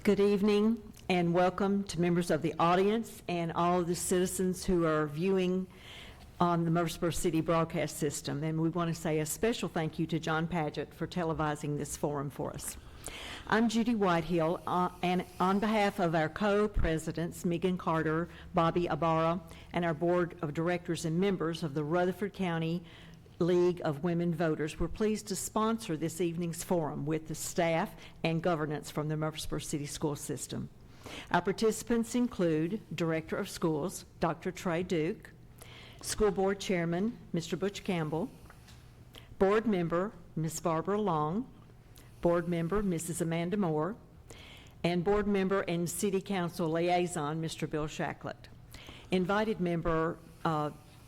Good evening and welcome to members of the audience and all of the citizens who are viewing on the Murfreesboro City broadcast system. And we want to say a special thank you to John Padgett for televising this forum for us. I'm Judy Whitehill, and on behalf of our co-presidents, Megan Carter, Bobby Ibarra, and our board of directors and members of the Rutherford County League of Women Voters, we're pleased to sponsor this evening's forum with the staff and governance from the Murfreesboro City School System. Our participants include Director of Schools, Dr. Trey Duke, School Board Chairman, Mr. Butch Campbell, Board Member, Ms. Barbara Long, Board Member, Mrs. Amanda Moore, and Board Member and City Council Liaison, Mr. Bill Shacklet. Invited member,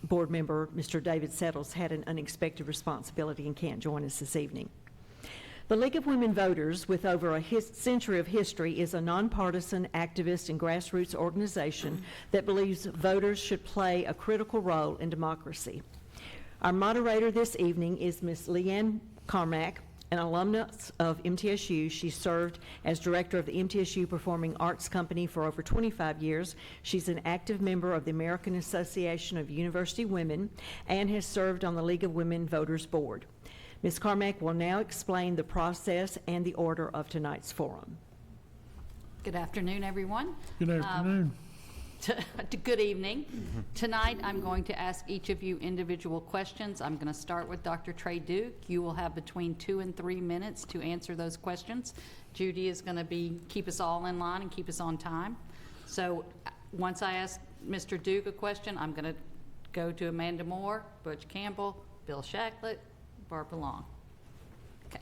Board Member Mr. David Settles had an unexpected responsibility and can't join us this evening. The League of Women Voters, with over a century of history, is a nonpartisan, activist, and grassroots organization that believes voters should play a critical role in democracy. Our moderator this evening is Ms. Leanne Carmack, an alumnus of MTSU. She served as director of the MTSU Performing Arts Company for over 25 years. She's an active member of the American Association of University Women and has served on the League of Women Voters Board. Ms. Carmack will now explain the process and the order of tonight's forum. Good afternoon, everyone. Good afternoon. Good evening. Tonight, I'm going to ask each of you individual questions. I'm going to start with Dr. Trey Duke. You will have between 2 and 3 minutes to answer those questions. Judy is going to keep us all in line and keep us on time. So once I ask Mr. Duke a question, I'm going to go to Amanda Moore, Butch Campbell, Bill Shacklet, Barbara Long. Okay.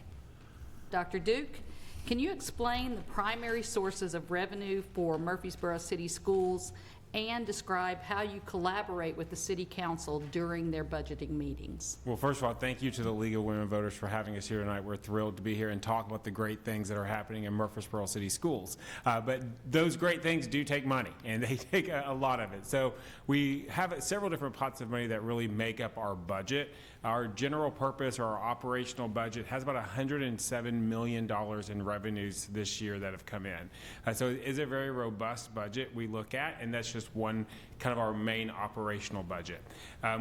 Dr. Duke, can you explain the primary sources of revenue for Murfreesboro City Schools and describe how you collaborate with the City Council during their budgeting meetings? Well, first of all, thank you to the League of Women Voters for having us here tonight. We're thrilled to be here and talk about the great things that are happening in Murfreesboro City Schools. But those great things do take money, and they take a lot of it. So we have several different pots of money that really make up our budget. Our general purpose or our operational budget has about $107 million in revenues this year that have come in. So it is a very robust budget we look at, and that's just one kind of our main operational budget.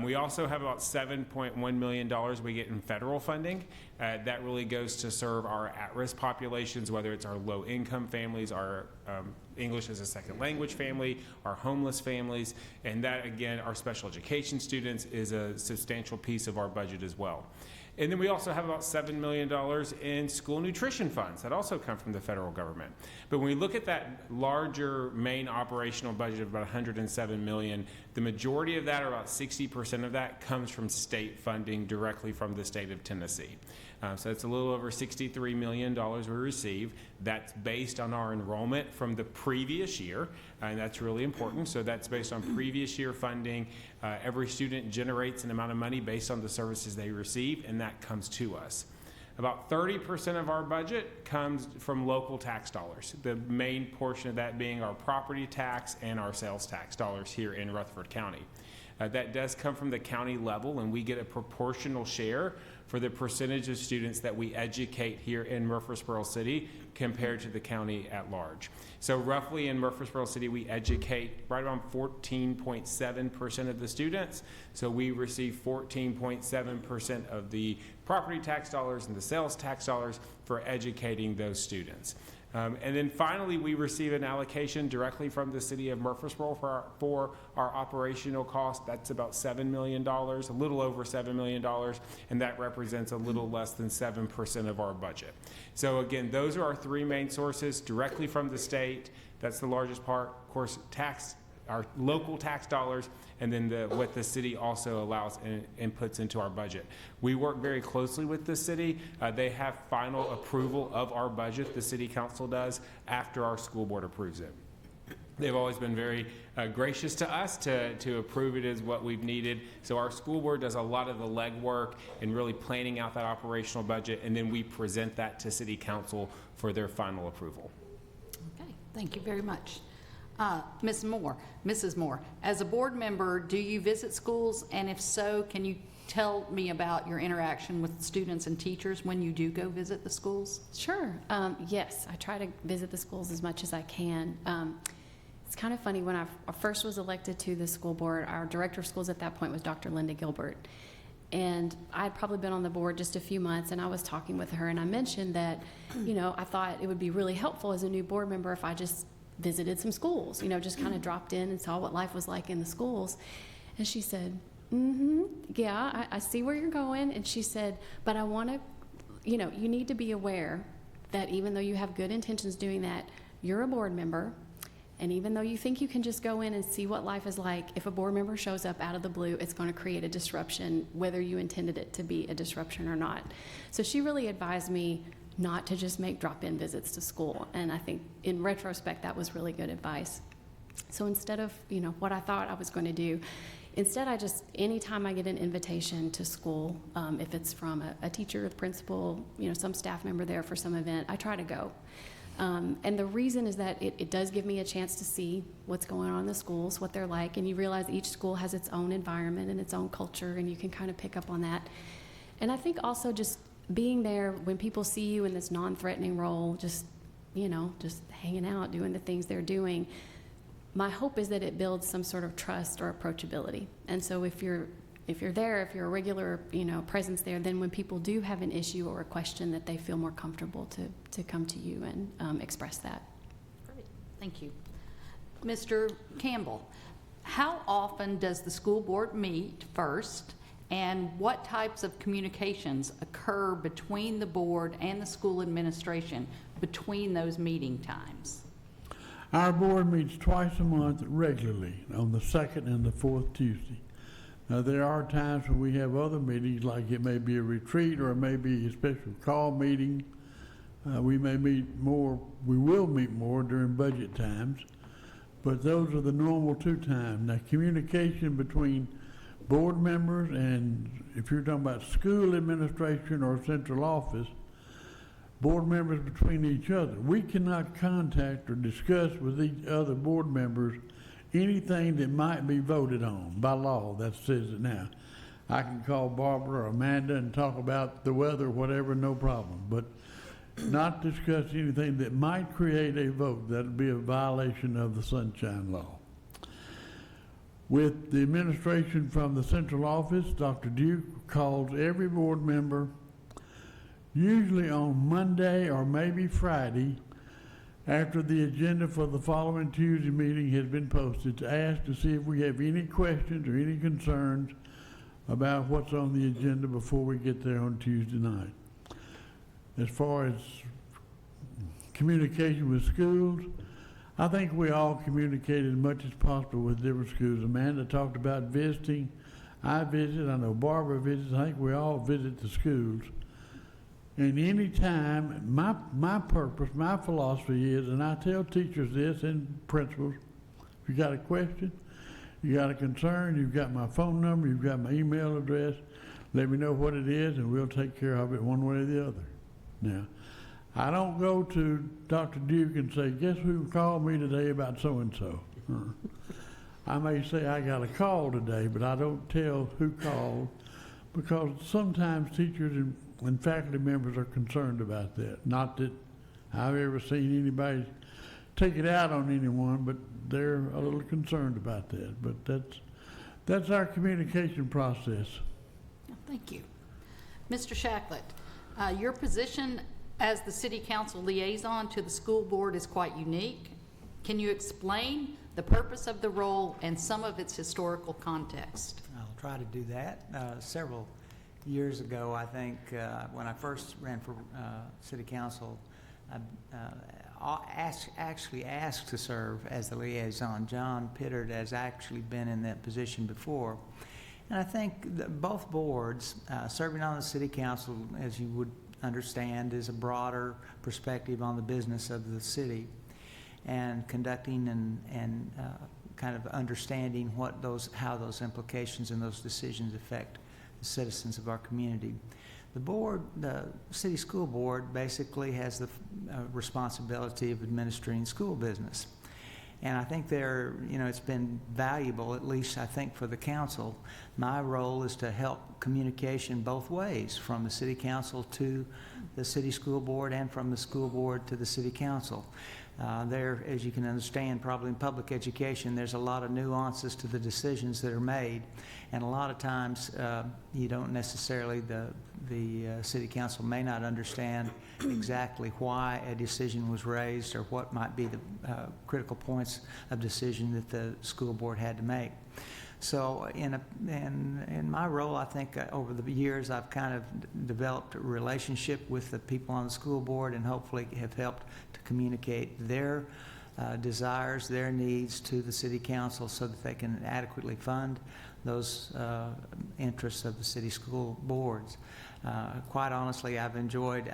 We also have about $7.1 million we get in federal funding. That really goes to serve our at-risk populations, whether it's our low-income families, our English as a second language family, our homeless families, and that, again, our special education students is a substantial piece of our budget as well. And then we also have about $7 million in school nutrition funds that also come from the federal government. But when we look at that larger main operational budget of about $107 million, the majority of that, or about 60% of that, comes from state funding directly from the state of Tennessee. So it's a little over $63 million we receive. That's based on our enrollment from the previous year, and that's really important. So that's based on previous year funding. Every student generates an amount of money based on the services they receive, and that comes to us. About 30% of our budget comes from local tax dollars, the main portion of that being our property tax and our sales tax dollars here in Rutherford County. That does come from the county level, and we get a proportional share for the percentage of students that we educate here in Murfreesboro City compared to the county at large. So roughly in Murfreesboro City, we educate right around 14.7% of the students. So we receive 14.7% of the property tax dollars and the sales tax dollars for educating those students. And then finally, we receive an allocation directly from the city of Murfreesboro for our operational cost. That's about $7 million, a little over $7 million, and that represents a little less than 7% of our budget. So again, those are our three main sources, directly from the state. That's the largest part. Of course, our local tax dollars, and then what the city also allows and puts into our budget. We work very closely with the city. They have final approval of our budget, the city council does, after our school board approves it. They've always been very gracious to us to approve it as what we've needed. So our school board does a lot of the legwork and really planning out that operational budget, and then we present that to city council for their final approval. Okay, thank you very much. Mrs. Moore, as a board member, do you visit schools? And if so, can you tell me about your interaction with students and teachers when you do go visit the schools? Sure. Yes, I try to visit the schools as much as I can. It's kind of funny, when I first was elected to the school board, our director of schools at that point was Dr. Linda Gilbert. And I had probably been on the board just a few months, and I was talking with her, and I mentioned that, I thought it would be really helpful as a new board member if I just visited some schools, just kind of dropped in and saw what life was like in the schools. And she said, yeah, I see where you're going. And she said, but I want to, you need to be aware that even though you have good intentions doing that, you're a board member. And even though you think you can just go in and see what life is like, if a board member shows up out of the blue, it's going to create a disruption, whether you intended it to be a disruption or not. So she really advised me not to just make drop-in visits to school. And I think in retrospect, that was really good advice. So instead of, what I thought I was going to do, instead I just, anytime I get an invitation to school, if it's from a teacher, a principal, some staff member there for some event, I try to go. And the reason is that it does give me a chance to see what's going on in the schools, what they're like, and you realize each school has its own environment and its own culture, and you can kind of pick up on that. And I think also just being there when people see you in this non-threatening role, just hanging out, doing the things they're doing, my hope is that it builds some sort of trust or approachability. And so if you're there, if you're a regular, presence there, then when people do have an issue or a question, that they feel more comfortable to come to you and express that. Great, thank you. Mr. Campbell, how often does the school board meet first, and what types of communications occur between the board and the school administration between those meeting times? Our board meets twice a month regularly on the second and the fourth Tuesday. Now, there are times when we have other meetings, like it may be a retreat or it may be a special call meeting. We may meet more, we will meet more during budget times, but those are the normal 2 times. Now, communication between board members and, if you're talking about school administration or central office, board members between each other, we cannot contact or discuss with each other board members anything that might be voted on by law. That says it now. I can call Barbara or Amanda and talk about the weather, whatever, no problem, but not discuss anything that might create a vote. That would be a violation of the Sunshine Law. With the administration from the central office, Dr. Duke calls every board member, usually on Monday or maybe Friday, after the agenda for the following Tuesday meeting has been posted, to ask to see if we have any questions or any concerns about what's on the agenda before we get there on Tuesday night. As far as communication with schools, I think we all communicate as much as possible with different schools. Amanda talked about visiting. I visit. I know Barbara visits. I think we all visit the schools. And any time, my purpose, my philosophy is, and I tell teachers this and principals, if you got a question, you got a concern, you've got my phone number, you've got my email address, let me know what it is and we'll take care of it one way or the other. Now, I don't go to Dr. Duke and say, guess who called me today about so-and-so? I may say I got a call today, but I don't tell who called, because sometimes teachers and faculty members are concerned about that. Not that I've ever seen anybody take it out on anyone, but they're a little concerned about that. But that's our communication process. Thank you. Mr. Shacklett, your position as the City Council liaison to the school board is quite unique. Can you explain the purpose of the role and some of its historical context? I'll try to do that. Several years ago, I think, when I first ran for City Council, I actually asked to serve as the liaison. John Pittard has actually been in that position before. And I think that both boards, serving on the City Council, as you would understand, is a broader perspective on the business of the city, and conducting and kind of understanding how those implications and those decisions affect the citizens of our community. The board, the city school board, basically has the responsibility of administering school business. And I think it's been valuable, at least I think for the council. My role is to help communication both ways, from the city council to the city school board and from the school board to the city council. There, as you can understand, probably in public education, there's a lot of nuances to the decisions that are made. And a lot of times, you don't necessarily, the city council may not understand exactly why a decision was raised or what might be the critical points of decision that the school board had to make. So in my role, I think over the years, I've kind of developed a relationship with the people on the school board and hopefully have helped to communicate their desires, their needs to the city council so that they can adequately fund those interests of the city school boards. Quite honestly, I've enjoyed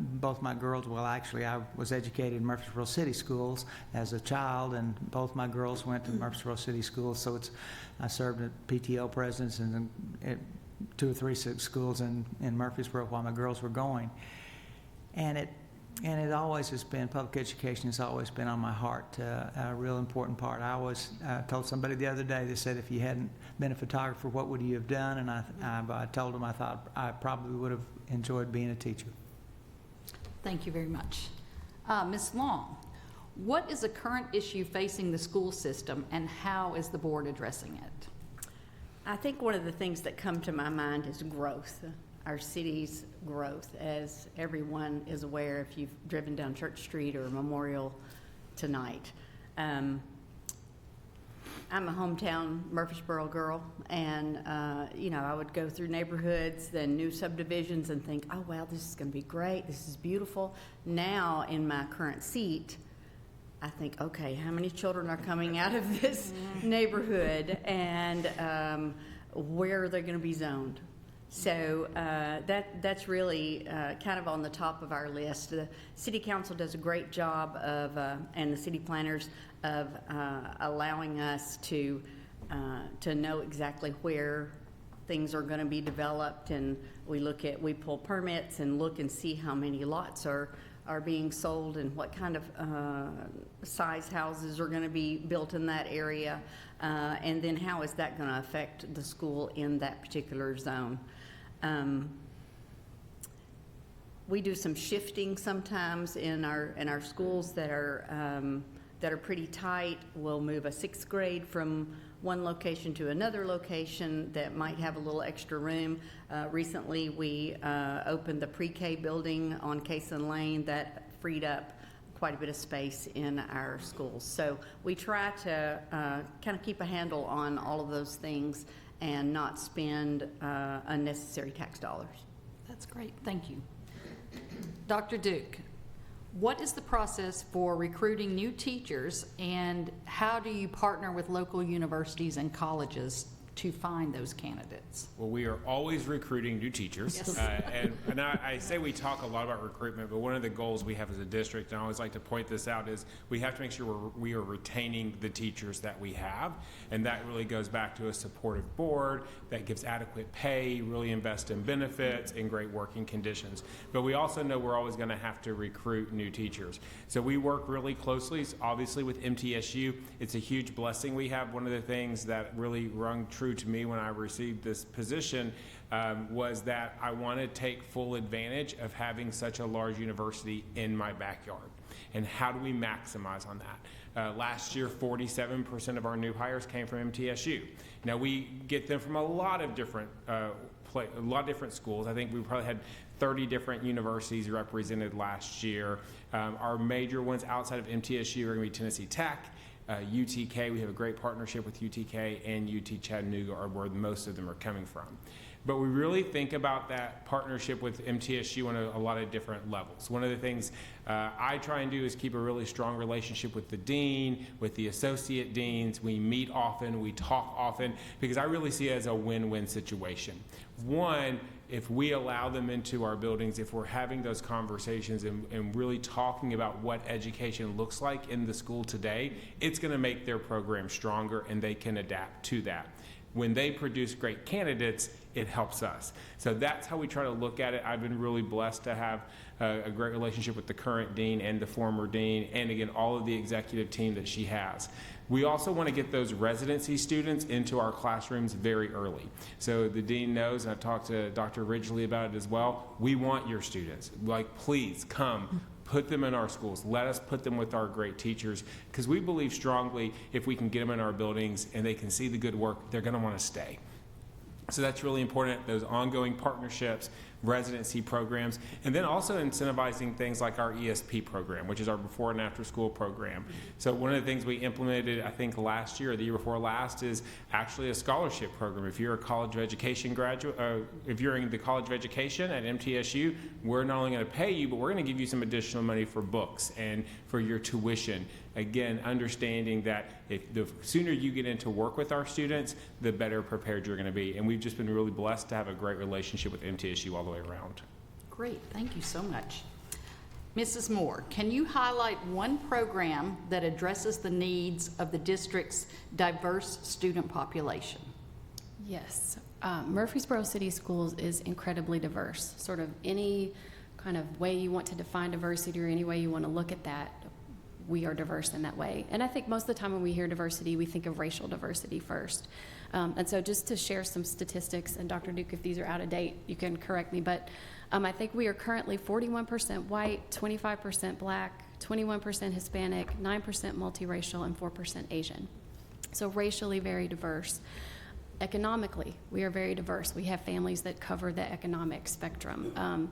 both my girls. Well, actually, I was educated in Murfreesboro City Schools as a child, and both my girls went to Murfreesboro City Schools. So I served as PTO presidents in 2 or 3 schools in Murfreesboro while my girls were going, and it always has been, public education has always been on my heart, a real important part. I always told somebody the other day, they said, if you hadn't been a photographer, what would you have done? And I told them I thought I probably would have enjoyed being a teacher. Thank you very much. Ms. Long, what is the current issue facing the school system, and how is the board addressing it? I think one of the things that come to my mind is growth, our city's growth. As everyone is aware, if you've driven down Church Street or Memorial tonight. I'm a hometown Murfreesboro girl, and I would go through neighborhoods, then new subdivisions, and think, oh wow, this is going to be great, this is beautiful. Now in my current seat, I think, okay, how many children are coming out of this neighborhood, and where are they going to be zoned? So that's really kind of on the top of our list. The city council does a great job of, and the city planners, of allowing us to know exactly where things are going to be developed, and we pull permits and look and see how many lots are being sold and what kind of size houses are going to be built in that area, and then how is that going to affect the school in that particular zone. We do some shifting sometimes in our schools that are pretty tight. We'll move a 6th grade from one location to another location that might have a little extra room. Recently, we opened the pre-K building on Cason Lane that freed up quite a bit of space in our schools. So we try to kind of keep a handle on all of those things and not spend unnecessary tax dollars. That's great. Thank you. Dr. Duke, what is the process for recruiting new teachers, and how do you partner with local universities and colleges to find those candidates? Well, we are always recruiting new teachers. Yes. And I say we talk a lot about recruitment, but one of the goals we have as a district, and I always like to point this out, is we have to make sure we are retaining the teachers that we have. And that really goes back to a supportive board that gives adequate pay, really invest in benefits and great working conditions. But we also know we're always going to have to recruit new teachers. So we work really closely, obviously, with MTSU. It's a huge blessing we have. One of the things that really rung true to me when I received this position was that I want to take full advantage of having such a large university in my backyard. And how do we maximize on that? Last year, 47% of our new hires came from MTSU. Now, we get them from a lot of different schools. I think we probably had 30 different universities represented last year. Our major ones outside of MTSU are going to be Tennessee Tech, UTK. We have a great partnership with UTK, and UT Chattanooga are where most of them are coming from. But we really think about that partnership with MTSU on a lot of different levels. One of the things I try and do is keep a really strong relationship with the dean, with the associate deans. We meet often, we talk often, because I really see it as a win-win situation. One, if we allow them into our buildings, if we're having those conversations and really talking about what education looks like in the school today, it's going to make their program stronger and they can adapt to that. when they produce great candidates, it helps us. So that's how we try to look at it. I've been really blessed to have a great relationship with the current dean and the former dean, and again, all of the executive team that she has. We also want to get those residency students into our classrooms very early. So the dean knows, and I've talked to Dr. Ridgely about it as well, we want your students. Like, please come. Put them in our schools. Let us put them with our great teachers, because we believe strongly if we can get them in our buildings and they can see the good work, they're going to want to stay. So that's really important, those ongoing partnerships, residency programs, and then also incentivizing things like our ESP program, which is our before and after school program. So one of the things we implemented, I think last year or the year before last, is actually a scholarship program. If you're a college of education graduate, if you're in the College of Education at MTSU, we're not only going to pay you, but we're going to give you some additional money for books and for your tuition. Again, understanding that if the sooner you get into work with our students, the better prepared you're going to be. And we've just been really blessed to have a great relationship with MTSU all the way around. Great, thank you so much. Mrs. Moore, can you highlight one program that addresses the needs of the district's diverse student population? Yes. Murfreesboro City Schools is incredibly diverse. Sort of any kind of way you want to define diversity or any way you want to look at that, we are diverse in that way. And I think most of the time when we hear diversity, we think of racial diversity first. And so just to share some statistics, and Dr. Duke, if these are out of date, you can correct me, but I think we are currently 41% white, 25% black, 21% Hispanic, 9% multiracial, and 4% Asian. So racially very diverse. Economically, we are very diverse. We have families that cover the economic spectrum.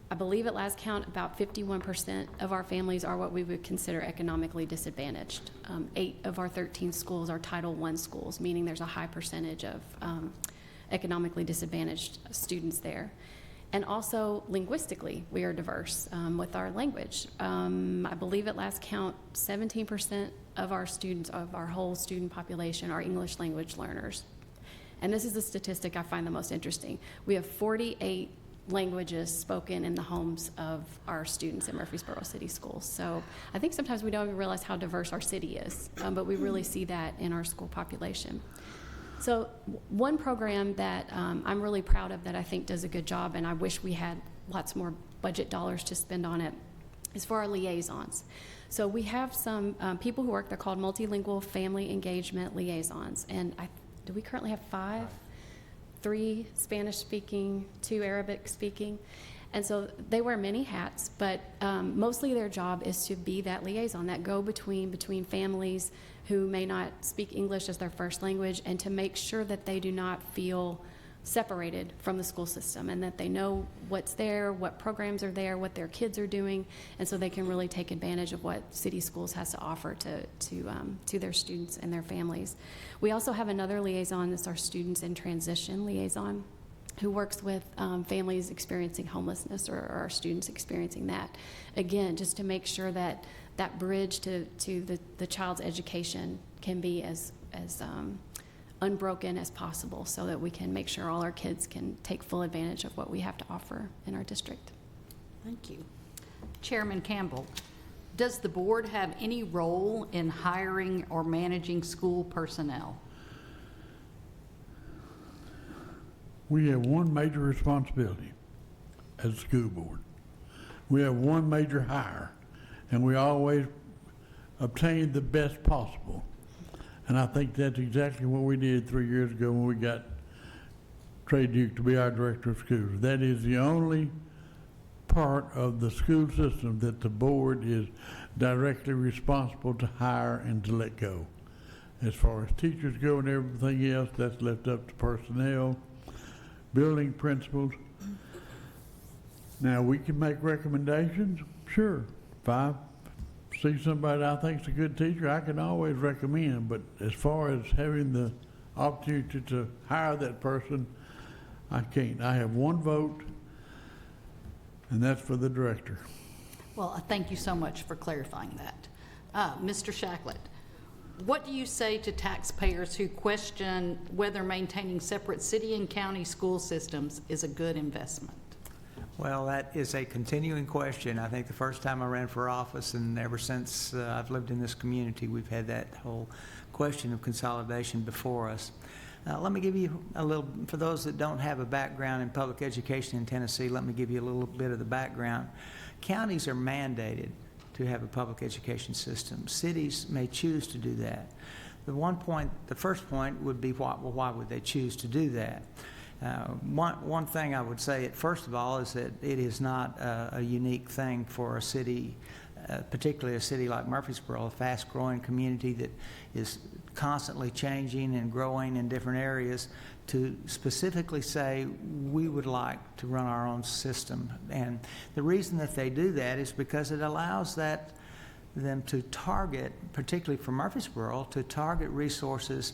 I believe at last count, about 51% of our families are what we would consider economically disadvantaged. 8 of our 13 schools are Title I schools, meaning there's a high percentage of economically disadvantaged students there. And also linguistically, we are diverse with our language. I believe at last count, 17% of our students, of our whole student population, are English language learners. And this is the statistic I find the most interesting. We have 48 languages spoken in the homes of our students in Murfreesboro City Schools. So I think sometimes we don't even realize how diverse our city is, but we really see that in our school population. So one program that I'm really proud of that I think does a good job, and I wish we had lots more budget dollars to spend on it, is for our liaisons. So we have some people who work, they're called multilingual family engagement liaisons, and do we currently have 5? 3 Spanish-speaking, 2 Arabic-speaking. And so they wear many hats, but mostly their job is to be that liaison, that go-between between families who may not speak English as their first language, and to make sure that they do not feel separated from the school system, and that they know what's there, what programs are there, what their kids are doing, and so they can really take advantage of what City Schools has to offer to their students and their families. We also have another liaison that's our Students in Transition liaison, who works with families experiencing homelessness or our students experiencing that. Again, just to make sure that that bridge to the child's education can be as unbroken as possible, so that we can make sure all our kids can take full advantage of what we have to offer in our district. Thank you. Chairman Campbell, does the board have any role in hiring or managing school personnel? We have one major responsibility as a school board. We have one major hire, and we always obtain the best possible. And I think that's exactly what we did 3 years ago when we got Trey Duke to be our director of schools. That is the only part of the school system that the board is directly responsible to hire and to let go. As far as teachers go and everything else, that's left up to personnel, building principals. Now, we can make recommendations, sure. If I see somebody I think's a good teacher, I can always recommend, but as far as having the opportunity to hire that person, I can't. I have one vote, and that's for the director. Well, thank you so much for clarifying that. Mr. Shacklett, what do you say to taxpayers who question whether maintaining separate city and county school systems is a good investment? Well, that is a continuing question. I think the first time I ran for office, and ever since I've lived in this community, we've had that whole question of consolidation before us. Let me give you a little, for those that don't have a background in public education in Tennessee, let me give you a little bit of the background. Counties are mandated to have a public education system. Cities may choose to do that. The first point would be, why would they choose to do that? One thing I would say, first of all, is that it is not a unique thing for a city, particularly a city like Murfreesboro, a fast-growing community that is constantly changing and growing in different areas, to specifically say, we would like to run our own system. And the reason that they do that is because it allows them to target, particularly for Murfreesboro, to target resources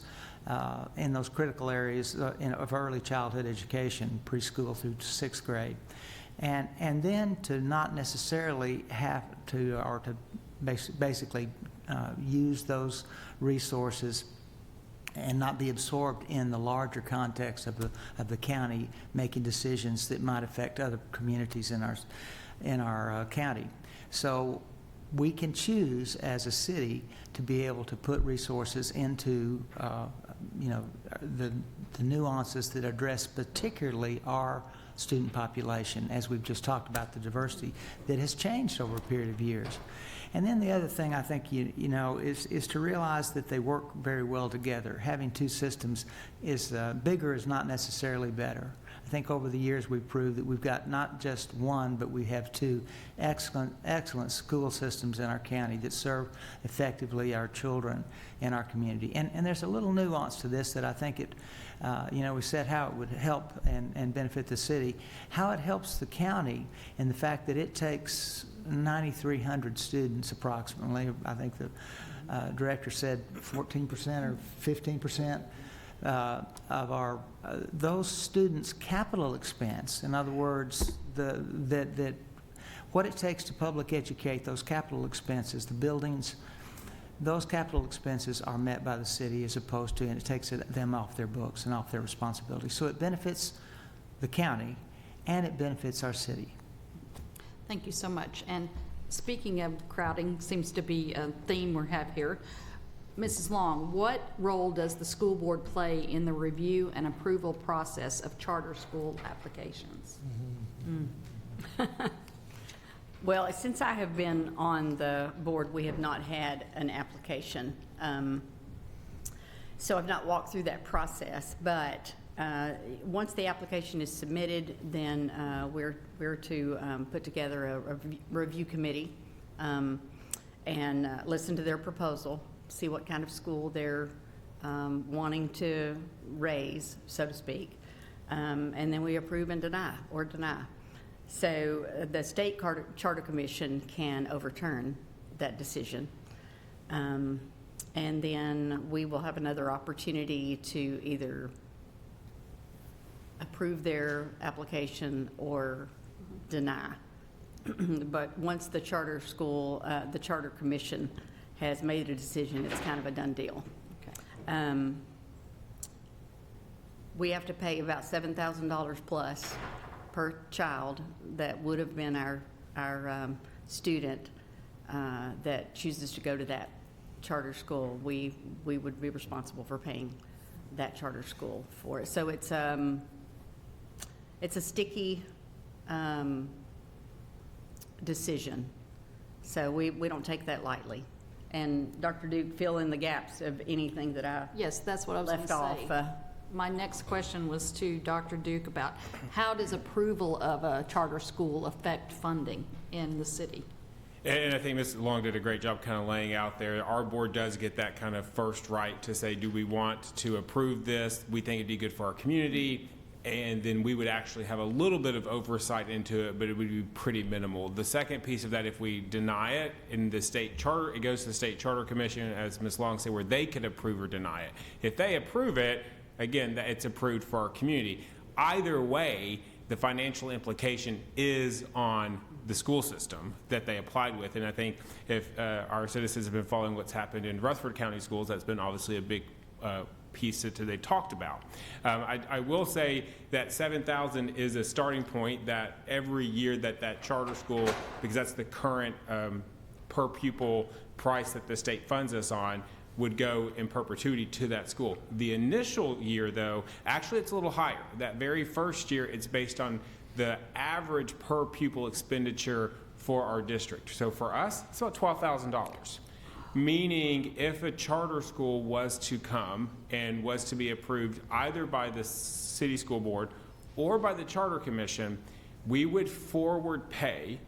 in those critical areas of early childhood education, preschool through 6th grade. And then to not necessarily have to, or to basically use those resources and not be absorbed in the larger context of the county, making decisions that might affect other communities in our county. So we can choose as a city to be able to put resources into the nuances that address particularly our student population, as we've just talked about, the diversity that has changed over a period of years. And then the other thing I think is to realize that they work very well together. Having two systems is bigger is not necessarily better. I think over the years we've proved that we've got not just one, but we have two excellent school systems in our county that serve effectively our children and our community. And there's a little nuance to this that I think we said how it would help and benefit the city, how it helps the county in the fact that it takes 9,300 students approximately. I think the director said 14% or 15%. Of our those students' capital expense. In other words, that what it takes to public educate, those capital expenses, the buildings, those capital expenses are met by the city, as opposed to, and it takes them off their books and off their responsibility. So it benefits the county and it benefits our city. Thank you so much. And speaking of crowding, seems to be a theme we have here. Mrs. Long, what role does the school board play in the review and approval process of charter school applications? Well, since I have been on the board, we have not had an application. So I've not walked through that process, but once the application is submitted, then we're to put together a review committee and listen to their proposal, see what kind of school they're wanting to raise, so to speak, and then we approve and deny. So the state charter commission can overturn that decision, and then we will have another opportunity to either approve their application or deny. But once the charter school, the charter commission has made a decision, it's kind of a done deal. Okay. We have to pay about $7,000 plus per child that would have been our student that chooses to go to that charter school. We would be responsible for paying that charter school for it. So it's a sticky decision. So we don't take that lightly. And Dr. Duke, fill in the gaps of anything that I Yes, that's what I was going to left say. off. My next question was to Dr. Duke about how does approval of a charter school affect funding in the city? And I think Mrs. Long did a great job kind of laying out there. Our board does get that kind of first right to say, do we want to approve this? We think it'd be good for our community. And then we would actually have a little bit of oversight into it, but it would be pretty minimal. The second piece of that, if we deny it in the state charter, it goes to the state charter commission, as Ms. Long said, where they can approve or deny it. If they approve it, again, it's approved for our community. Either way, the financial implication is on the school system that they applied with. And I think if our citizens have been following what's happened in Rutherford County schools, that's been obviously a big piece that they talked about. I will say that 7,000 is a starting point that every year that charter school, because that's the current per pupil price that the state funds us on, would go in perpetuity to that school. The initial year, though, actually it's a little higher. That very first year, it's based on the average per pupil expenditure for our district. So for us, it's about $12,000. Meaning if a charter school was to come and was to be approved either by the city school board or by the charter commission, we would forward pay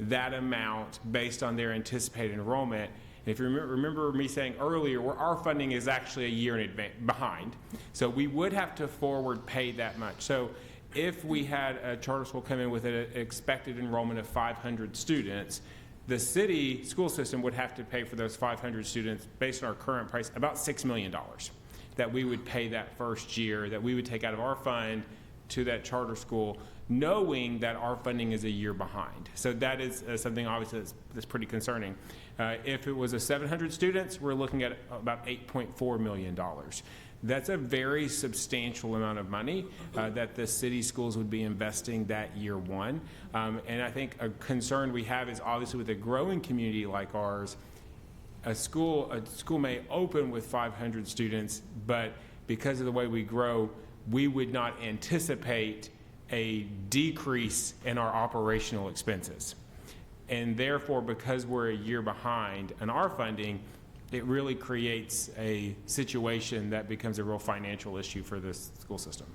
that amount based on their anticipated enrollment. And if you remember me saying earlier, where our funding is actually a year in behind, so we would have to forward pay that much. So if we had a charter school come in with an expected enrollment of 500 students, the city school system would have to pay for those 500 students, based on our current price, about $6 million that we would pay that first year, that we would take out of our fund to that charter school, knowing that our funding is a year behind. So that is something obviously that's pretty concerning. If it was a 700 students, we're looking at about $8.4 million. That's a very substantial amount of money that the city schools would be investing that year one. And I think a concern we have is obviously with a growing community like ours, a school may open with 500 students, but because of the way we grow, we would not anticipate a decrease in our operational expenses. And therefore, because we're a year behind in our funding, it really creates a situation that becomes a real financial issue for the school system.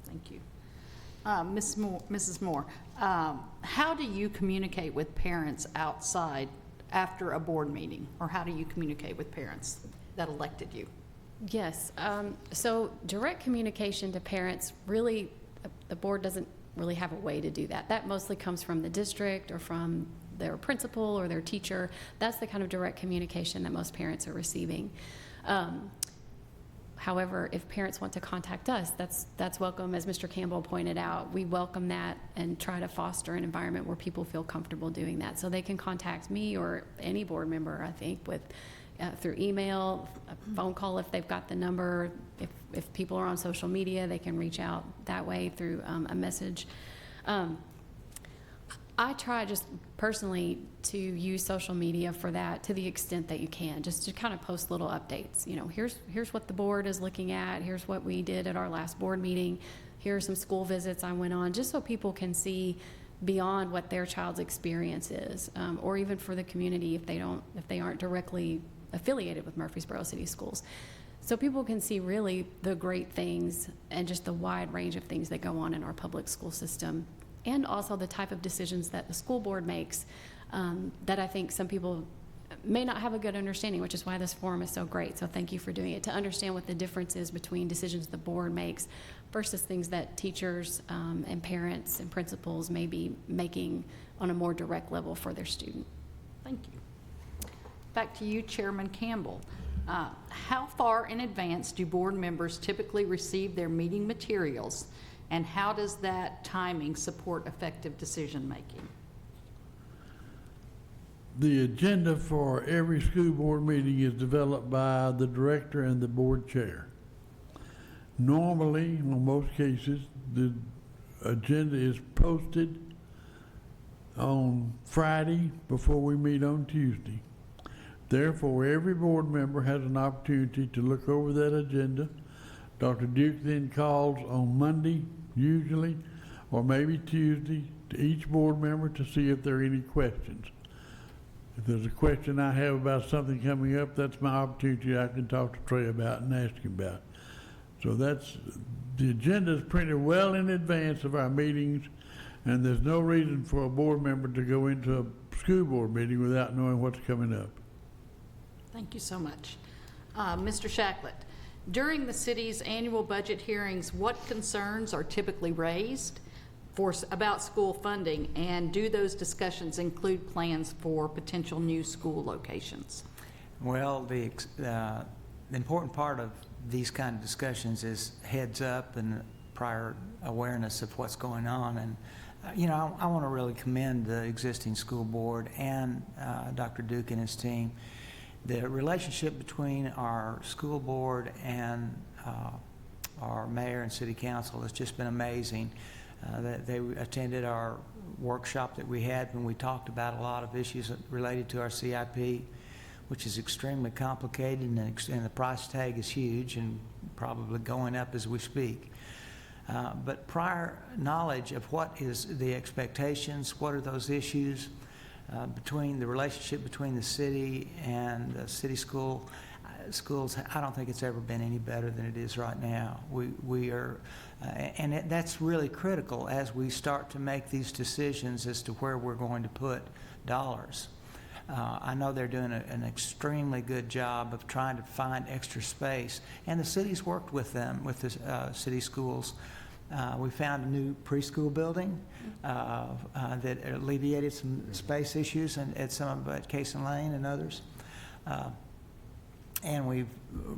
Thank you. Mrs. Moore, how do you communicate with parents outside after a board meeting? Or how do you communicate with parents that elected you? Yes, so direct communication to parents, really, the board doesn't really have a way to do that. That mostly comes from the district or from their principal or their teacher. That's the kind of direct communication that most parents are receiving. However, if parents want to contact us, that's welcome. As Mr. Campbell pointed out, we welcome that and try to foster an environment where people feel comfortable doing that. So they can contact me or any board member, I think, with through email, a phone call if they've got the number. If people are on social media, they can reach out that way through a message. I try just personally to use social media for that to the extent that you can, just to kind of post little updates. You know, here's what the board is looking at. Here's what we did at our last board meeting. Here are some school visits I went on, just so people can see beyond what their child's experience is, or even for the community if they aren't directly affiliated with Murfreesboro City Schools. So people can see really the great things and just the wide range of things that go on in our public school system, and also the type of decisions that the school board makes that I think some people may not have a good understanding, which is why this forum is so great. So thank you for doing it, to understand what the difference is between decisions the board makes versus things that teachers and parents and principals may be making on a more direct level for their student. Thank you. Back to you, Chairman Campbell. How far in advance do board members typically receive their meeting materials, and how does that timing support effective decision-making? The agenda for every school board meeting is developed by the director and the board chair. Normally, in most cases, the agenda is posted on Friday before we meet on Tuesday. Therefore, every board member has an opportunity to look over that agenda. Dr. Duke then calls on Monday, usually, or maybe Tuesday, to each board member to see if there are any questions. If there's a question I have about something coming up, that's my opportunity I can talk to Trey about and ask him about. So the agenda is printed well in advance of our meetings, and there's no reason for a board member to go into a school board meeting without knowing what's coming up. Thank you so much. Mr. Shacklett, during the city's annual budget hearings, what concerns are typically raised about school funding, and do those discussions include plans for potential new school locations? Well, the important part of these kind of discussions is heads up and prior awareness of what's going on. And you know, I want to really commend the existing school board and Dr. Duke and his team. The relationship between our school board and our mayor and city council has just been amazing. They attended our workshop that we had when we talked about a lot of issues related to our CIP, which is extremely complicated, and the price tag is huge and probably going up as we speak. But prior knowledge of what is the expectations, what are those issues between the relationship between the city and the city schools, I don't think it's ever been any better than it is right now. We are, and that's really critical as we start to make these decisions as to where we're going to put dollars. I know they're doing an extremely good job of trying to find extra space, and the city's worked with them, with the city schools. We found a new preschool building that alleviated some space issues at some at Cason Lane and others. And we've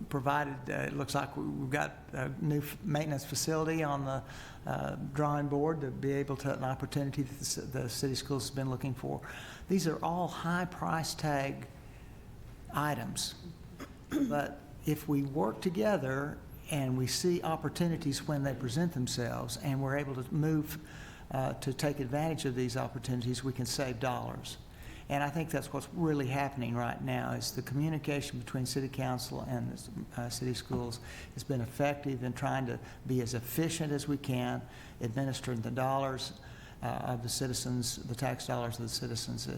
provided, it looks like we've got a new maintenance facility on the drawing board to be able to, an opportunity that the city schools have been looking for. These are all high price tag items. But if we work together and we see opportunities when they present themselves and we're able to move to take advantage of these opportunities, we can save dollars. And I think that's what's really happening right now, is the communication between city council and the city schools has been effective in trying to be as efficient as we can, administering the dollars of the citizens, the tax dollars of the citizens,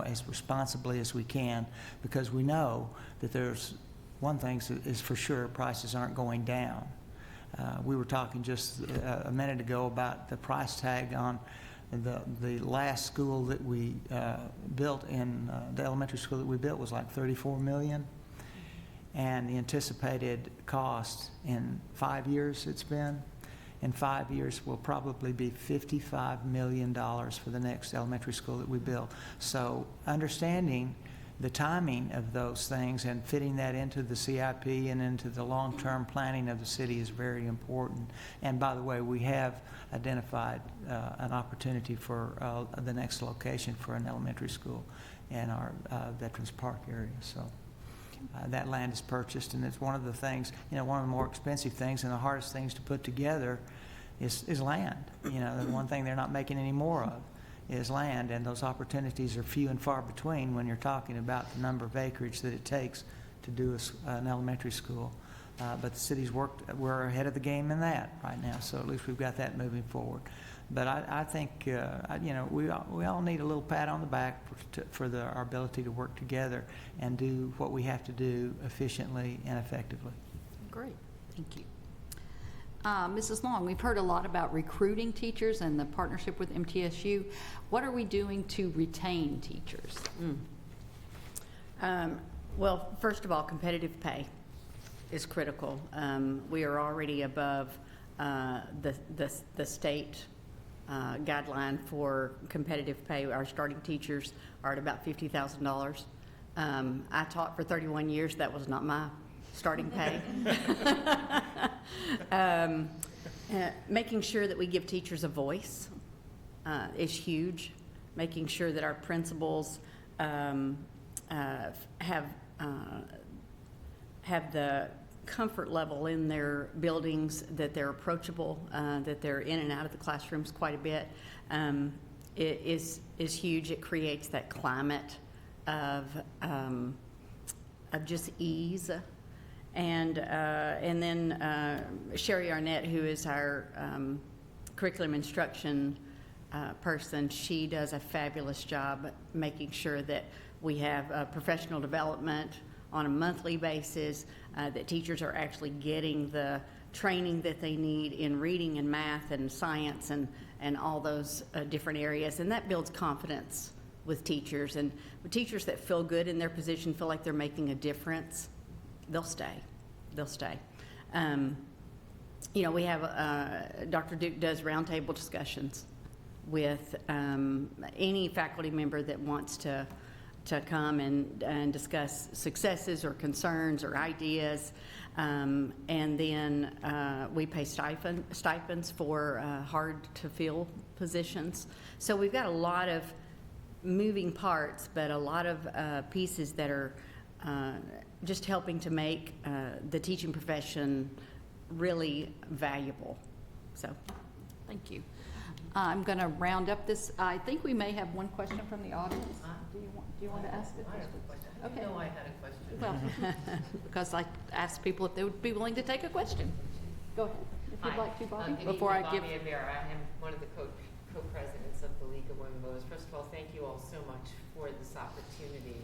as responsibly as we can, because we know that there's one thing is for sure, prices aren't going down. We were talking just a minute ago about the price tag on the last school that we built in the elementary school that we built was like $34 million, and the anticipated cost in 5 years it's been, in 5 years will probably be $55 million for the next elementary school that we build. So understanding the timing of those things and fitting that into the CIP and into the long-term planning of the city is very important. And by the way, we have identified an opportunity for the next location for an elementary school in our Veterans Park area. So that land is purchased, and it's one of the things, you know, one of the more expensive things and the hardest things to put together is land. You know, the one thing they're not making any more of is land, and those opportunities are few and far between when you're talking about the number of acreage that it takes to do an elementary school. But the city's we're ahead of the game in that right now, so at least we've got that moving forward. But I think, you know, we all need a little pat on the back for our ability to work together and do what we have to do efficiently and effectively. Great, thank you. Mrs. Long, we've heard a lot about recruiting teachers and the partnership with MTSU. What are we doing to retain teachers? Well, first of all, competitive pay is critical. We are already above the state guideline for competitive pay. Our starting teachers are at about $50,000. I taught for 31 years. That was not my starting pay. Making sure that we give teachers a voice is huge. Making sure that our principals have the comfort level in their buildings, that they're approachable, that they're in and out of the classrooms quite a bit, is huge. It creates that climate of just ease. And then Sherry Arnett, who is our curriculum instruction person, she does a fabulous job making sure that we have professional development on a monthly basis, that teachers are actually getting the training that they need in reading and math and science and all those different areas. And that builds confidence with teachers. And with teachers that feel good in their position, feel like they're making a difference, they'll stay. They'll stay. You know, we have, Dr. Duke does roundtable discussions with any faculty member that wants to come and discuss successes or concerns or ideas. And then we pay stipends for hard-to-fill positions. So we've got a lot of moving parts, but a lot of pieces that are just helping to make the teaching profession really valuable. So, Thank you. I'm going to round up this. I think we may have one question from the audience. Do you want to ask a question? I didn't know I had a question. Well, because I asked people if they would be willing to take a question. Go ahead, if you'd Hi. like to, Bobby, Good before I evening, give. Bobby Amir. I am one of the co-presidents of the League of Women Voters. First of all, thank you all so much for this opportunity.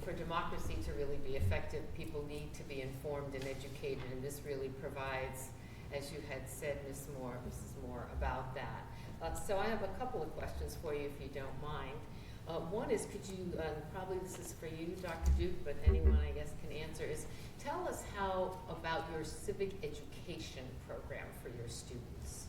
For democracy to really be effective, people need to be informed and educated, and this really provides, as you had said, Mrs. Moore, about that. So I have a couple of questions for you, if you don't mind. One is, could you, probably this is for you, Dr. Duke, but anyone I guess can answer, is tell us how about your civic education program for your students.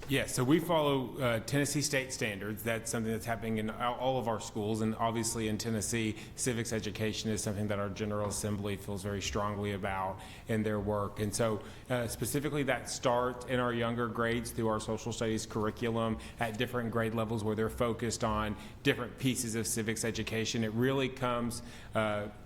Yes, so we follow Tennessee state standards. That's something that's happening in all of our schools, and obviously in Tennessee, civics education is something that our General Assembly feels very strongly about in their work. And so specifically that starts in our younger grades through our social studies curriculum at different grade levels where they're focused on different pieces of civics education. It really comes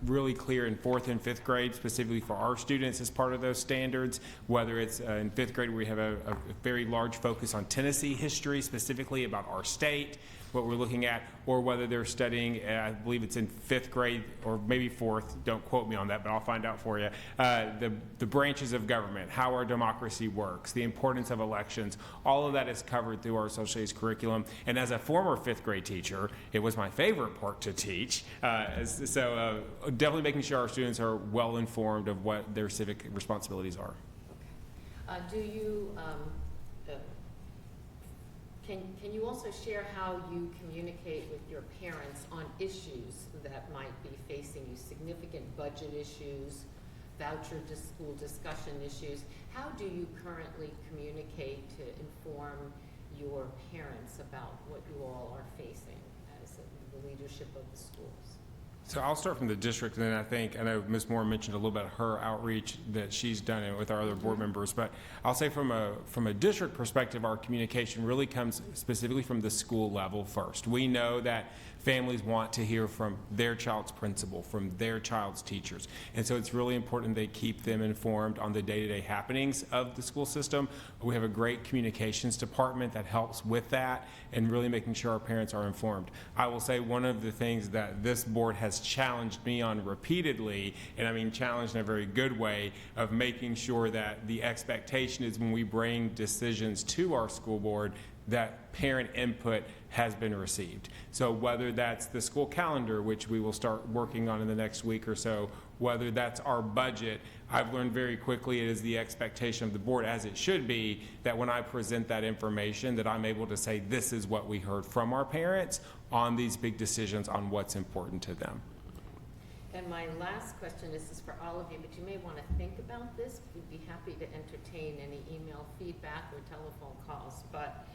really clear in 4th and 5th grade, specifically for our students as part of those standards, whether it's in 5th grade where we have a very large focus on Tennessee history, specifically about our state, what we're looking at, or whether they're studying, I believe it's in 5th grade or maybe 4th, don't quote me on that, but I'll find out for you, the branches of government, how our democracy works, the importance of elections, all of that is covered through our social studies curriculum. And as a former 5th grade teacher, it was my favorite part to teach. So definitely making sure our students are well informed of what their civic responsibilities are. Do you, can you also share how you communicate with your parents on issues that might be facing you, significant budget issues, voucher to school discussion issues? How do you currently communicate to inform your parents about what you all are facing as the leadership of the schools? So I'll start from the district, and then I know Ms. Moore mentioned a little bit of her outreach that she's done it with our other board members, but I'll say from a district perspective, our communication really comes specifically from the school level first. We know that families want to hear from their child's principal, from their child's teachers, and so it's really important they keep them informed on the day-to-day happenings of the school system. We have a great communications department that helps with that and really making sure our parents are informed. I will say one of the things that this board has challenged me on repeatedly, and I mean challenged in a very good way, of making sure that the expectation is when we bring decisions to our school board that parent input has been received. So whether that's the school calendar, which we will start working on in the next week or so, whether that's our budget, I've learned very quickly it is the expectation of the board, as it should be, that when I present that information that I'm able to say this is what we heard from our parents on these big decisions on what's important to them. And my last question, this is for all of you, but you may want to think about this. We'd be happy to entertain any email feedback or telephone calls, but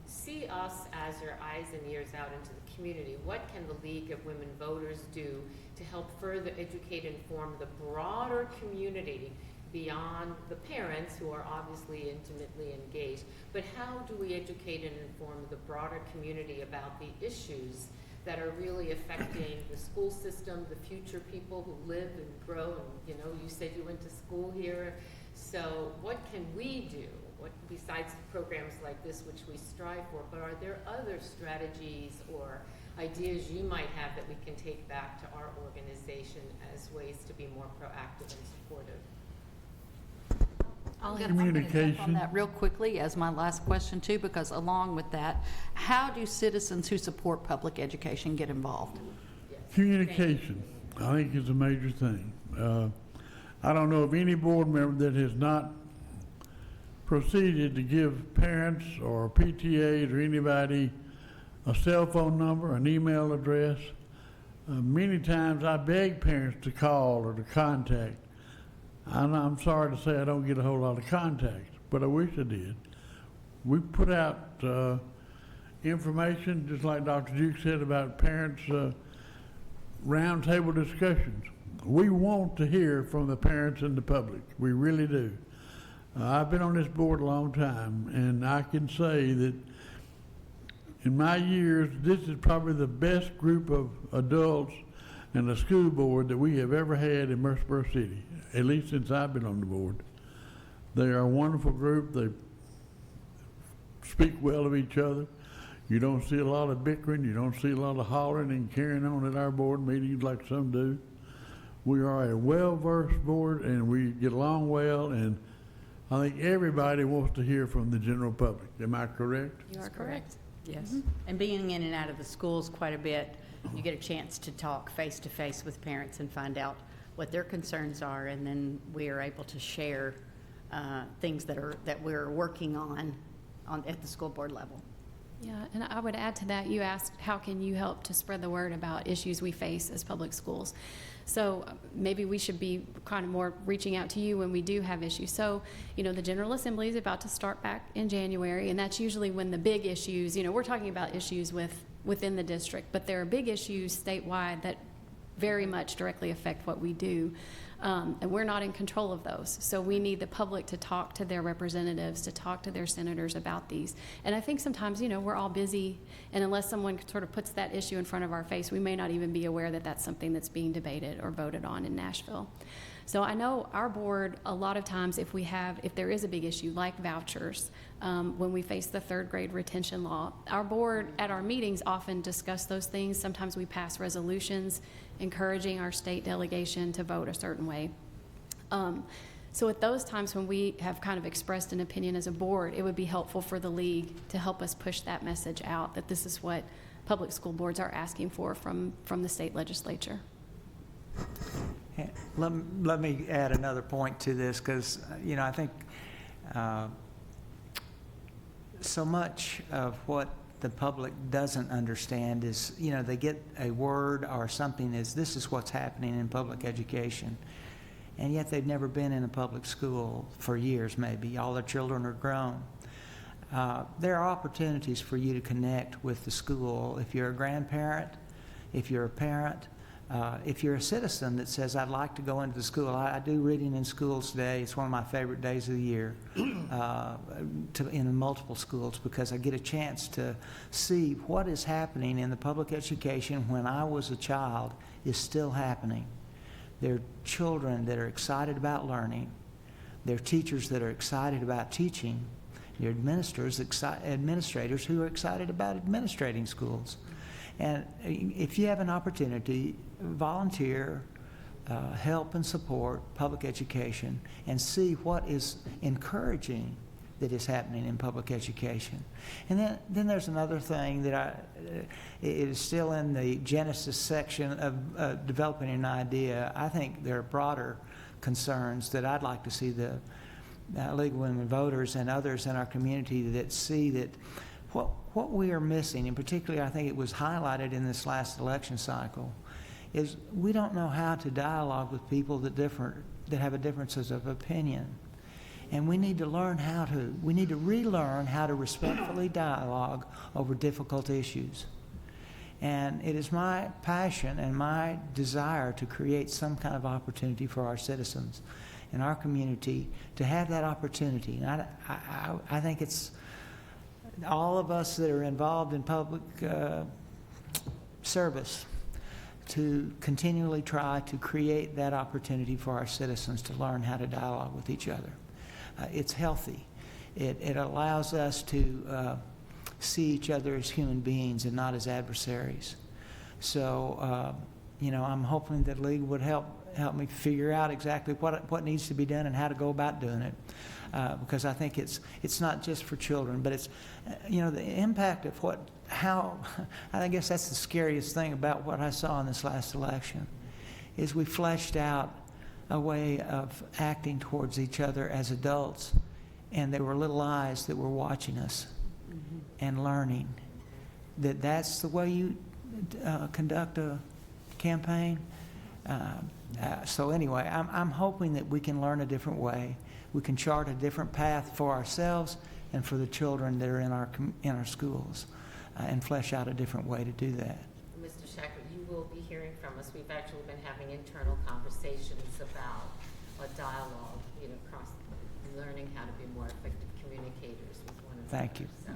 see us as your eyes and ears out into the community. What can the League of Women Voters do to help further educate and inform the broader community beyond the parents who are obviously intimately engaged? But how do we educate and inform the broader community about the issues that are really affecting the school system, the future people who live and grow? And you know, you said you went to school here. So what can we do? What, besides programs like this, which we strive for, but are there other strategies or ideas you might have that we can take back to our organization as ways to be more proactive and supportive? I'm gonna jump on Communication. that real quickly as my last question too, because along with that, how do citizens who support public education get involved? Communication, I think, is a major thing. I don't know of any board member that has not proceeded to give parents or PTAs or anybody a cell phone number, an email address. Many times I beg parents to call or to contact. I'm sorry to say I don't get a whole lot of contacts, but I wish I did. We put out information, just like Dr. Duke said, about parents' roundtable discussions. We want to hear from the parents and the public. We really do. I've been on this board a long time, and I can say that in my years, this is probably the best group of adults and the school board that we have ever had in Murfreesboro City, at least since I've been on the board. They are a wonderful group. They speak well of each other. You don't see a lot of bickering. You don't see a lot of hollering and carrying on at our board meetings like some do. We are a well-versed board, and we get along well, and I think everybody wants to hear from the general public. Am I correct? You are correct. Yes. And being in and out of the schools quite a bit, you get a chance to talk face-to-face with parents and find out what their concerns are, and then we are able to share things that we're working on at the school board level. Yeah, and I would add to that, you asked, how can you help to spread the word about issues we face as public schools? So maybe we should be kind of more reaching out to you when we do have issues. So, the General Assembly is about to start back in January, and that's usually when the big issues, we're talking about issues within the district, but there are big issues statewide that very much directly affect what we do. And we're not in control of those. So we need the public to talk to their representatives, to talk to their senators about these. And I think sometimes, we're all busy, and unless someone sort of puts that issue in front of our face, we may not even be aware that that's something that's being debated or voted on in Nashville. So I know our board, a lot of times if there is a big issue like vouchers, when we face the third grade retention law, our board at our meetings often discuss those things. Sometimes we pass resolutions encouraging our state delegation to vote a certain way. So at those times when we have kind of expressed an opinion as a board, it would be helpful for the league to help us push that message out, that this is what public school boards are asking for from the state legislature. Let me add another point to this, because, I think so much of what the public doesn't understand is, they get a word or something as this is what's happening in public education, and yet they've never been in a public school for years maybe. All their children are grown. There are opportunities for you to connect with the school if you're a grandparent, if you're a parent, if you're a citizen that says, I'd like to go into the school. I do reading in schools today. It's one of my favorite days of the year in multiple schools, because I get a chance to see what is happening in the public education when I was a child is still happening. There are children that are excited about learning. There are teachers that are excited about teaching. There are administrators who are excited about administrating schools. And if you have an opportunity, volunteer, help and support public education, and see what is encouraging that is happening in public education. And then there's another thing that it is still in the genesis section of developing an idea. I think there are broader concerns that I'd like to see the League of Women Voters and others in our community that see that what we are missing, and particularly I think it was highlighted in this last election cycle, is we don't know how to dialogue with people that have a differences of opinion. And we need to learn we need to relearn how to respectfully dialogue over difficult issues. And it is my passion and my desire to create some kind of opportunity for our citizens in our community to have that opportunity. And I think it's all of us that are involved in public service to continually try to create that opportunity for our citizens to learn how to dialogue with each other. It's healthy. It allows us to see each other as human beings and not as adversaries. So, I'm hoping that League would help me figure out exactly what needs to be done and how to go about doing it. Because I think it's not just for children, but it's, the impact of I guess that's the scariest thing about what I saw in this last election, is we fleshed out a way of acting towards each other as adults, and there were little eyes that were watching us and learning that that's the way you conduct a campaign. So anyway, I'm hoping that we can learn a different way. We can chart a different path for ourselves and for the children that are in our schools, and flesh out a different way to do that. Mr. Shacker, you will be hearing from us. We've actually been having internal conversations about a dialogue, across learning how to be more effective communicators with one another. Thank you. So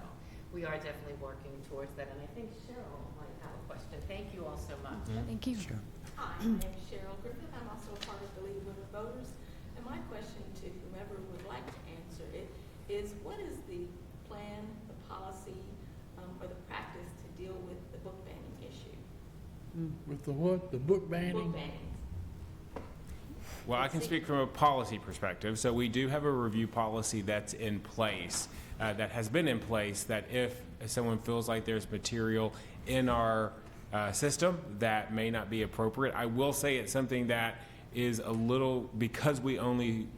we are definitely working towards that, and I think Cheryl might have a question. Thank you all so much. Thank you. Sure. Hi, my name is Cheryl Griffith. I'm also a part of the League of Women Voters. And my question to whomever would like to answer it is, what is the plan, the policy, or the practice to deal with the book banning issue? With the what? The book banning? Book bannings. Well, I can speak from a policy perspective. So we do have a review policy that's in place, that has been in place, that if someone feels like there's material in our system that may not be appropriate, I will say it's something that is a little, because we only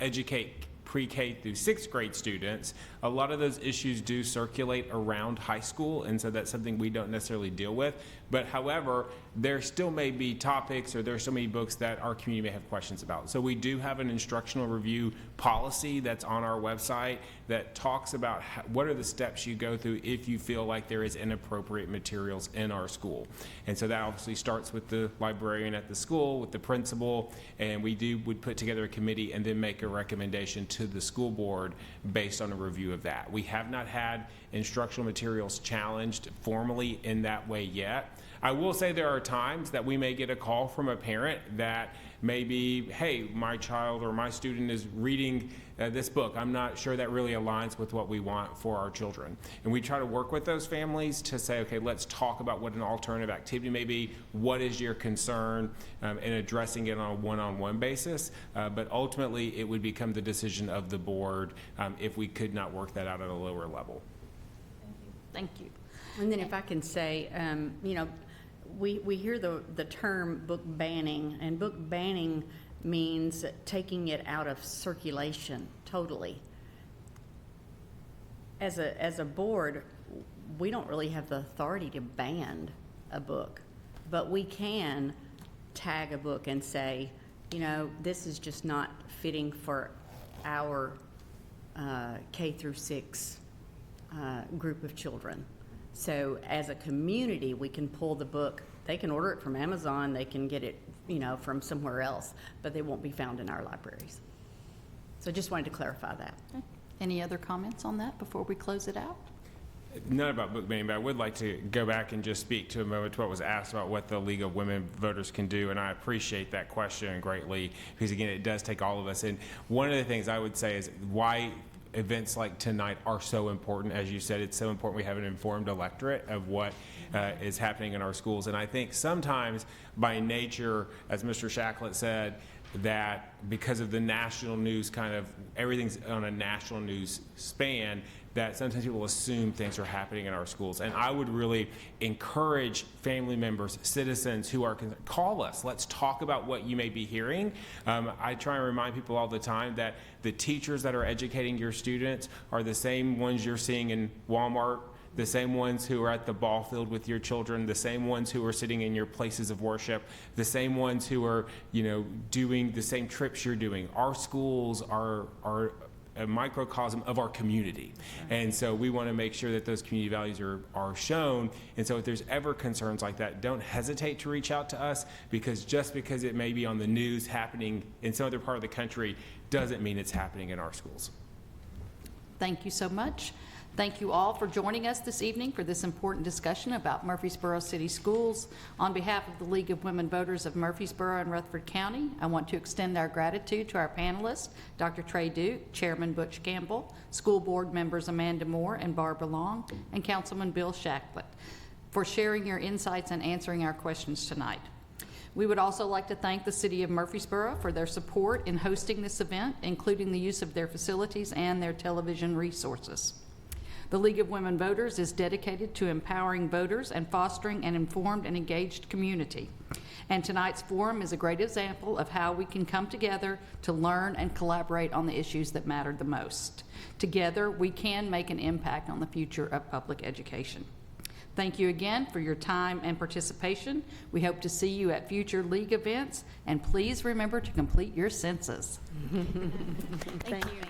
educate pre-K through 6th grade students, a lot of those issues do circulate around high school, and so that's something we don't necessarily deal with. But however, there still may be topics, or there are so many books that our community may have questions about. So we do have an instructional review policy that's on our website that talks about what are the steps you go through if you feel like there is inappropriate materials in our school. And so that obviously starts with the librarian at the school, with the principal, and would put together a committee and then make a recommendation to the school board based on a review of that. We have not had instructional materials challenged formally in that way yet. I will say there are times that we may get a call from a parent that may be, hey, my child or my student is reading this book. I'm not sure that really aligns with what we want for our children. And we try to work with those families to say, okay, let's talk about what an alternative activity may be. What is your concern, and addressing it on a one-on-one basis. But ultimately, it would become the decision of the board if we could not work that out at a lower level. Thank you. And then if I can say, you know, we hear the term book banning, and book banning means taking it out of circulation totally. As a board, we don't really have the authority to ban a book, but we can tag a book and say, you know, this is just not fitting for our K through 6 group of children. So as a community, we can pull the book. They can order it from Amazon. They can get it, you know, from somewhere else, but they won't be found in our libraries. So just wanted to clarify that. Okay. Any other comments on that before we close it out? Not about book banning, but I would like to go back and just speak to a moment to what was asked about what the League of Women Voters can do, and I appreciate that question greatly, because again, it does take all of us. And one of the things I would say is why events like tonight are so important. As you said, it's so important we have an informed electorate of what is happening in our schools. And I think sometimes by nature, as Mr. Shacklet said, that because of the national news, kind of everything's on a national news span, that sometimes people assume things are happening in our schools. And I would really encourage family members, citizens who are concerned, call us. Let's talk about what you may be hearing. I try and remind people all the time that the teachers that are educating your students are the same ones you're seeing in Walmart, the same ones who are at the ball field with your children, the same ones who are sitting in your places of worship, the same ones who are, you know, doing the same trips you're doing. Our schools are a microcosm of our community. And so we want to make sure that those community values are shown. And so if there's ever concerns like that, don't hesitate to reach out to us, because just because it may be on the news happening in some other part of the country doesn't mean it's happening in our schools. Thank you so much. Thank you all for joining us this evening for this important discussion about Murfreesboro City Schools. On behalf of the League of Women Voters of Murfreesboro and Rutherford County, I want to extend our gratitude to our panelists, Dr. Trey Duke, Chairman Butch Campbell, School Board members Amanda Moore and Barbara Long, and Councilman Bill Shacklet, for sharing your insights and answering our questions tonight. We would also like to thank the City of Murfreesboro for their support in hosting this event, including the use of their facilities and their television resources. The League of Women Voters is dedicated to empowering voters and fostering an informed and engaged community. And tonight's forum is a great example of how we can come together to learn and collaborate on the issues that matter the most. Together, we can make an impact on the future of public education. Thank you again for your time and participation. We hope to see you at future League events, and please remember to complete your census. Thank you.